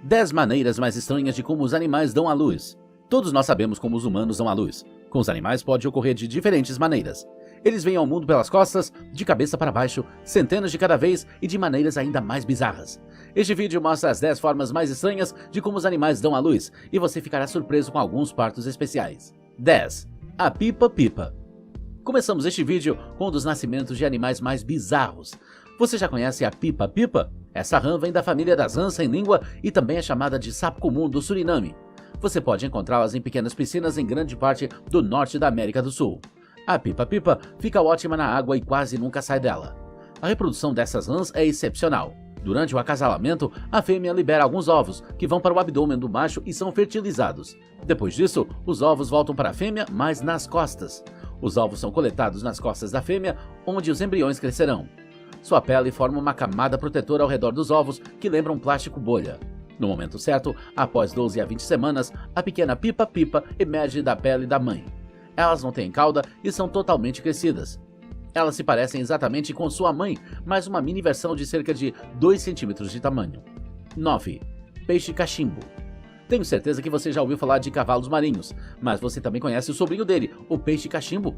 10 maneiras mais estranhas de como os animais dão à luz. Todos nós sabemos como os humanos dão à luz. Com os animais pode ocorrer de diferentes maneiras. Eles vêm ao mundo pelas costas, de cabeça para baixo, centenas de cada vez e de maneiras ainda mais bizarras. Este vídeo mostra as 10 formas mais estranhas de como os animais dão à luz e você ficará surpreso com alguns partos especiais. 10. A pipa-pipa. Começamos este vídeo com um dos nascimentos de animais mais bizarros. Você já conhece a pipa-pipa? Essa rã vem da família das rãs sem língua e também é chamada de sapo comum do Suriname. Você pode encontrá-las em pequenas piscinas em grande parte do norte da América do Sul. A pipa-pipa fica ótima na água e quase nunca sai dela. A reprodução dessas rãs é excepcional. Durante o acasalamento, a fêmea libera alguns ovos, que vão para o abdômen do macho e são fertilizados. Depois disso, os ovos voltam para a fêmea, mas nas costas. Os ovos são coletados nas costas da fêmea, onde os embriões crescerão. Sua pele forma uma camada protetora ao redor dos ovos, que lembra um plástico bolha. No momento certo, após 12 a 20 semanas, a pequena pipa-pipa emerge da pele da mãe. Elas não têm cauda e são totalmente crescidas. Elas se parecem exatamente com sua mãe, mas uma mini versão de cerca de 2 centímetros de tamanho. 9. Peixe cachimbo. Tenho certeza que você já ouviu falar de cavalos marinhos, mas você também conhece o sobrinho dele, o peixe cachimbo?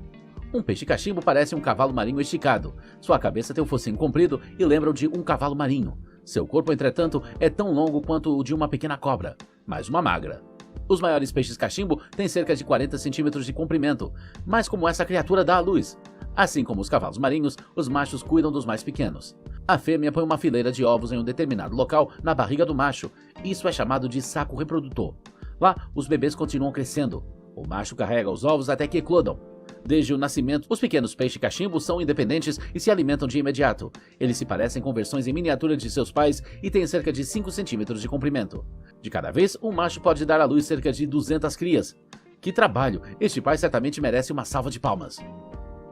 Um peixe cachimbo parece um cavalo marinho esticado. Sua cabeça tem um focinho comprido e lembra o de um cavalo marinho. Seu corpo, entretanto, é tão longo quanto o de uma pequena cobra, mas uma magra. Os maiores peixes cachimbo têm cerca de 40 centímetros de comprimento, mas como essa criatura dá à luz. Assim como os cavalos marinhos, os machos cuidam dos mais pequenos. A fêmea põe uma fileira de ovos em um determinado local na barriga do macho. Isso é chamado de saco reprodutor. Lá, os bebês continuam crescendo. O macho carrega os ovos até que eclodam. Desde o nascimento, os pequenos peixes cachimbo são independentes e se alimentam de imediato. Eles se parecem com versões em miniatura de seus pais e têm cerca de 5 centímetros de comprimento. De cada vez, um macho pode dar à luz cerca de 200 crias. Que trabalho! Este pai certamente merece uma salva de palmas.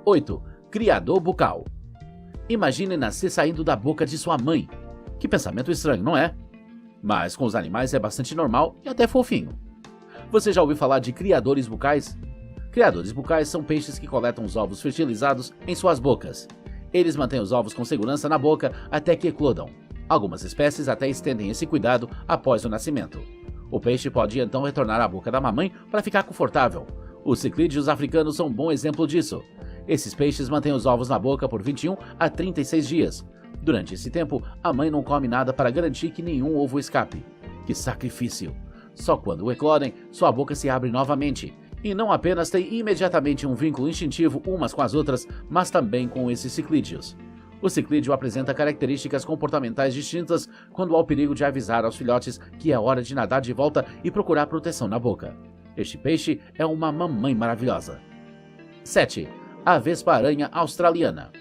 8. Criador bucal. Imagine nascer saindo da boca de sua mãe. Que pensamento estranho, não é? Mas com os animais é bastante normal e até fofinho. Você já ouviu falar de criadores bucais? Criadores bucais são peixes que coletam os ovos fertilizados em suas bocas. Eles mantêm os ovos com segurança na boca até que eclodam. Algumas espécies até estendem esse cuidado após o nascimento. O peixe pode então retornar à boca da mamãe para ficar confortável. Os ciclídeos africanos são um bom exemplo disso. Esses peixes mantêm os ovos na boca por 21 a 36 dias. Durante esse tempo, a mãe não come nada para garantir que nenhum ovo escape. Que sacrifício! Só quando eclodem, sua boca se abre novamente. E não apenas tem imediatamente um vínculo instintivo umas com as outras, mas também com esses ciclídeos. O ciclídeo apresenta características comportamentais distintas quando há o perigo de avisar aos filhotes que é hora de nadar de volta e procurar proteção na boca. Este peixe é uma mamãe maravilhosa. 7. A vespa-aranha australiana.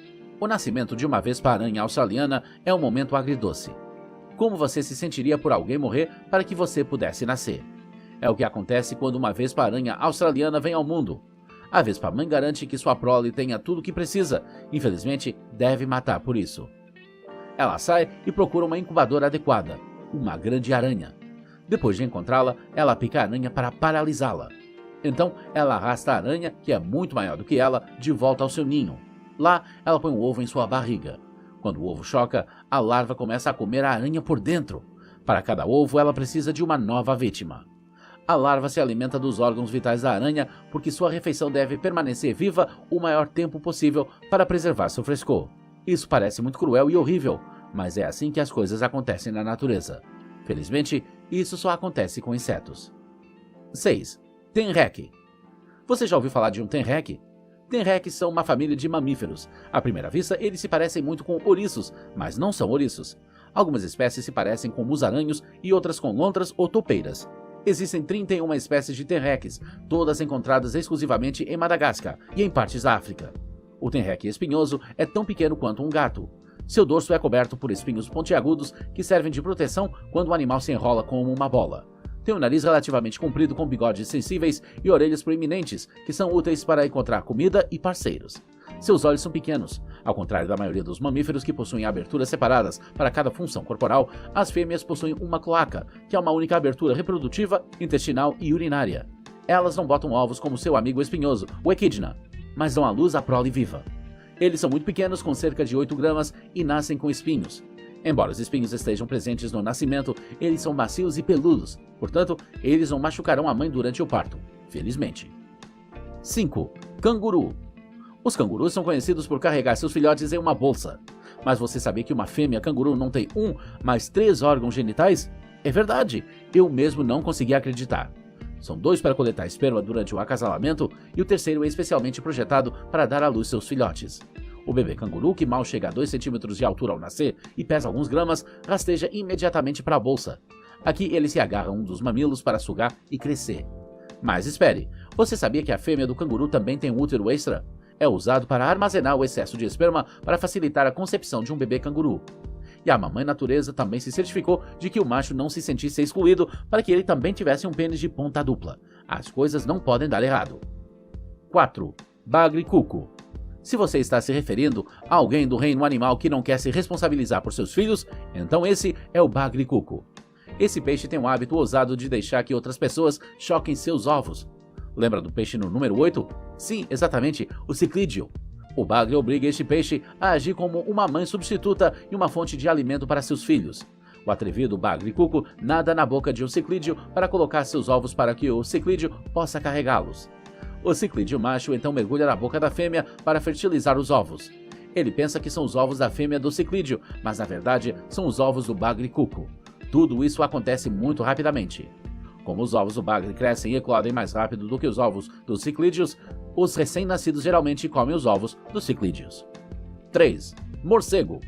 O nascimento de uma vespa-aranha australiana é um momento agridoce. Como você se sentiria por alguém morrer para que você pudesse nascer? É o que acontece quando uma vespa-aranha australiana vem ao mundo. A vespa-mãe garante que sua prole tenha tudo o que precisa, infelizmente deve matar por isso. Ela sai e procura uma incubadora adequada, uma grande aranha. Depois de encontrá-la, ela pica a aranha para paralisá-la. Então, ela arrasta a aranha, que é muito maior do que ela, de volta ao seu ninho. Lá, ela põe um ovo em sua barriga. Quando o ovo choca, a larva começa a comer a aranha por dentro. Para cada ovo, ela precisa de uma nova vítima. A larva se alimenta dos órgãos vitais da aranha porque sua refeição deve permanecer viva o maior tempo possível para preservar seu frescor. Isso parece muito cruel e horrível, mas é assim que as coisas acontecem na natureza. Felizmente, isso só acontece com insetos. 6. Tenrec. Você já ouviu falar de um tenrec? Tenrecs são uma família de mamíferos. À primeira vista, eles se parecem muito com ouriços, mas não são ouriços. Algumas espécies se parecem com musaranhos e outras com lontras ou topeiras. Existem 31 espécies de tenrecs, todas encontradas exclusivamente em Madagascar e em partes da África. O tenrec espinhoso é tão pequeno quanto um gato. Seu dorso é coberto por espinhos pontiagudos que servem de proteção quando o animal se enrola como uma bola. Tem um nariz relativamente comprido com bigodes sensíveis e orelhas proeminentes, que são úteis para encontrar comida e parceiros. Seus olhos são pequenos. Ao contrário da maioria dos mamíferos que possuem aberturas separadas para cada função corporal, as fêmeas possuem uma cloaca, que é uma única abertura reprodutiva, intestinal e urinária. Elas não botam ovos como seu amigo espinhoso, o equidna, mas dão à luz a prole viva. Eles são muito pequenos, com cerca de 8 gramas, e nascem com espinhos. Embora os espinhos estejam presentes no nascimento, eles são macios e peludos, portanto, eles não machucarão a mãe durante o parto, felizmente. 5. Canguru. Os cangurus são conhecidos por carregar seus filhotes em uma bolsa. Mas você sabia que uma fêmea canguru não tem mas 3 órgãos genitais? É verdade, eu mesmo não consegui acreditar. São 2 para coletar esperma durante o acasalamento e o terceiro é especialmente projetado para dar à luz seus filhotes. O bebê canguru, que mal chega a 2 centímetros de altura ao nascer e pesa alguns gramas, rasteja imediatamente para a bolsa. Aqui ele se agarra a um dos mamilos para sugar e crescer. Mas espere, você sabia que a fêmea do canguru também tem um útero extra? É usado para armazenar o excesso de esperma para facilitar a concepção de um bebê canguru. E a mamãe natureza também se certificou de que o macho não se sentisse excluído para que ele também tivesse um pênis de ponta dupla. As coisas não podem dar errado. 4. Bagre cuco. Se você está se referindo a alguém do reino animal que não quer se responsabilizar por seus filhos, então esse é o bagre cuco. Esse peixe tem um hábito ousado de deixar que outras pessoas choquem seus ovos. Lembra do peixe no número 8? Sim, exatamente, o ciclídeo. O bagre obriga este peixe a agir como uma mãe substituta e uma fonte de alimento para seus filhos. O atrevido bagre cuco nada na boca de um ciclídeo para colocar seus ovos para que o ciclídeo possa carregá-los. O ciclídeo macho então mergulha na boca da fêmea para fertilizar os ovos. Ele pensa que são os ovos da fêmea do ciclídeo, mas na verdade são os ovos do bagre cuco. Tudo isso acontece muito rapidamente. Como os ovos do bagre crescem e eclodem mais rápido do que os ovos dos ciclídeos, os recém-nascidos geralmente comem os ovos dos ciclídeos. 3. Morcego.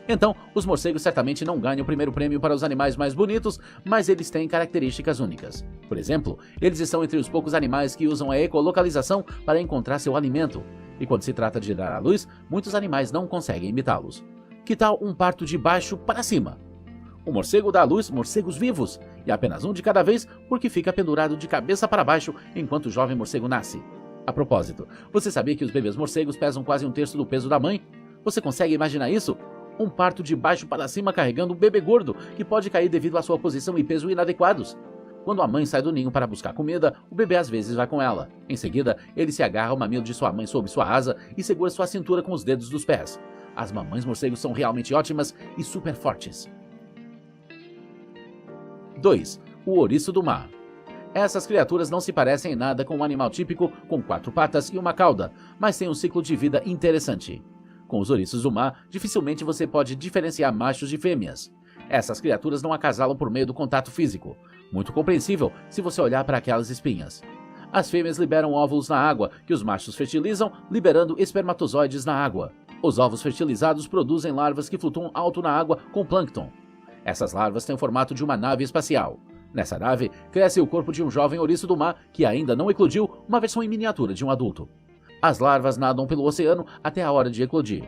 Então, os morcegos certamente não ganham o primeiro prêmio para os animais mais bonitos, mas eles têm características únicas. Por exemplo, eles estão entre os poucos animais que usam a ecolocalização para encontrar seu alimento. E quando se trata de dar à luz, muitos animais não conseguem imitá-los. Que tal um parto de baixo para cima? O morcego dá à luz morcegos vivos, e apenas um de cada vez porque fica pendurado de cabeça para baixo enquanto o jovem morcego nasce. A propósito, você sabia que os bebês morcegos pesam quase 1/3 do peso da mãe? Você consegue imaginar isso? Um parto de baixo para cima carregando um bebê gordo, que pode cair devido à sua posição e peso inadequados. Quando a mãe sai do ninho para buscar comida, o bebê às vezes vai com ela. Em seguida, ele se agarra ao mamilo de sua mãe sob sua asa e segura sua cintura com os dedos dos pés. As mamães morcegos são realmente ótimas e super fortes. 2. O ouriço do mar. Essas criaturas não se parecem em nada com um animal típico com 4 patas e uma cauda, mas têm um ciclo de vida interessante. Com os ouriços do mar, dificilmente você pode diferenciar machos de fêmeas. Essas criaturas não acasalam por meio do contato físico. Muito compreensível se você olhar para aquelas espinhas. As fêmeas liberam óvulos na água, que os machos fertilizam, liberando espermatozoides na água. Os ovos fertilizados produzem larvas que flutuam alto na água com plâncton. Essas larvas têm o formato de uma nave espacial. Nessa nave, cresce o corpo de um jovem ouriço do mar que ainda não eclodiu, uma versão em miniatura de um adulto. As larvas nadam pelo oceano até a hora de eclodir.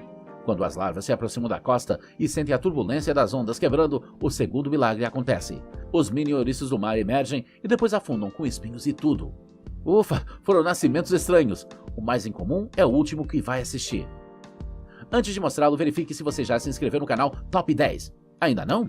Quando as larvas se aproximam da costa e sentem a turbulência das ondas quebrando, o segundo milagre acontece. Os mini ouriços do mar emergem e depois afundam com espinhos e tudo. Ufa, foram nascimentos estranhos. O mais incomum é o último que vai assistir. Antes de mostrá-lo, verifique se você já se inscreveu no canal Top 10. Ainda não?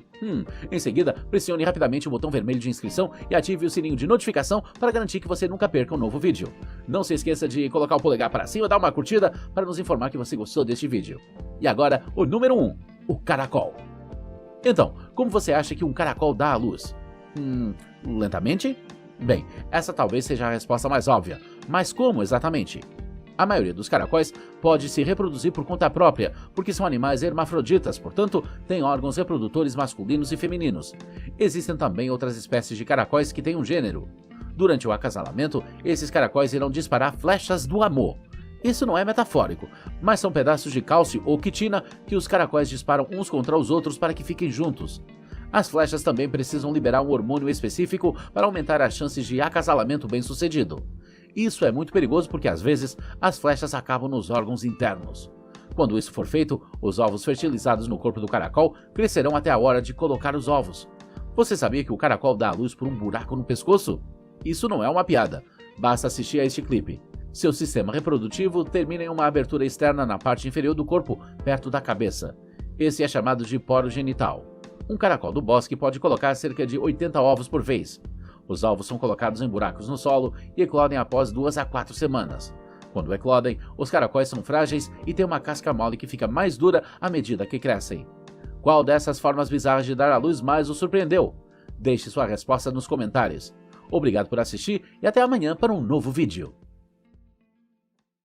Em seguida, pressione rapidamente o botão vermelho de inscrição e ative o sininho de notificação para garantir que você nunca perca um novo vídeo. Não se esqueça de colocar o polegar para cima e dar uma curtida para nos informar que você gostou deste vídeo. E agora, o número 1, o caracol. Então, como você acha que um caracol dá à luz? Lentamente? Bem, essa talvez seja a resposta mais óbvia, mas como exatamente? A maioria dos caracóis pode se reproduzir por conta própria, porque são animais hermafroditas, portanto, têm órgãos reprodutores masculinos e femininos. Existem também outras espécies de caracóis que têm um gênero. Durante o acasalamento, esses caracóis irão disparar flechas do amor. Isso não é metafórico, mas são pedaços de cálcio ou quitina que os caracóis disparam uns contra os outros para que fiquem juntos. As flechas também precisam liberar um hormônio específico para aumentar as chances de acasalamento bem-sucedido. Isso é muito perigoso porque, às vezes, as flechas acabam nos órgãos internos. Quando isso for feito, os ovos fertilizados no corpo do caracol crescerão até a hora de colocar os ovos. Você sabia que o caracol dá à luz por um buraco no pescoço? Isso não é uma piada. Basta assistir a este clipe. Seu sistema reprodutivo termina em uma abertura externa na parte inferior do corpo, perto da cabeça. Esse é chamado de poro genital. Um caracol do bosque pode colocar cerca de 80 ovos por vez. Os ovos são colocados em buracos no solo e eclodem após 2 a 4 semanas. Quando eclodem, os caracóis são frágeis e têm uma casca mole que fica mais dura à medida que crescem. Qual dessas formas bizarras de dar à luz mais o surpreendeu? Deixe sua resposta nos comentários. Obrigado por assistir e até amanhã para um novo vídeo.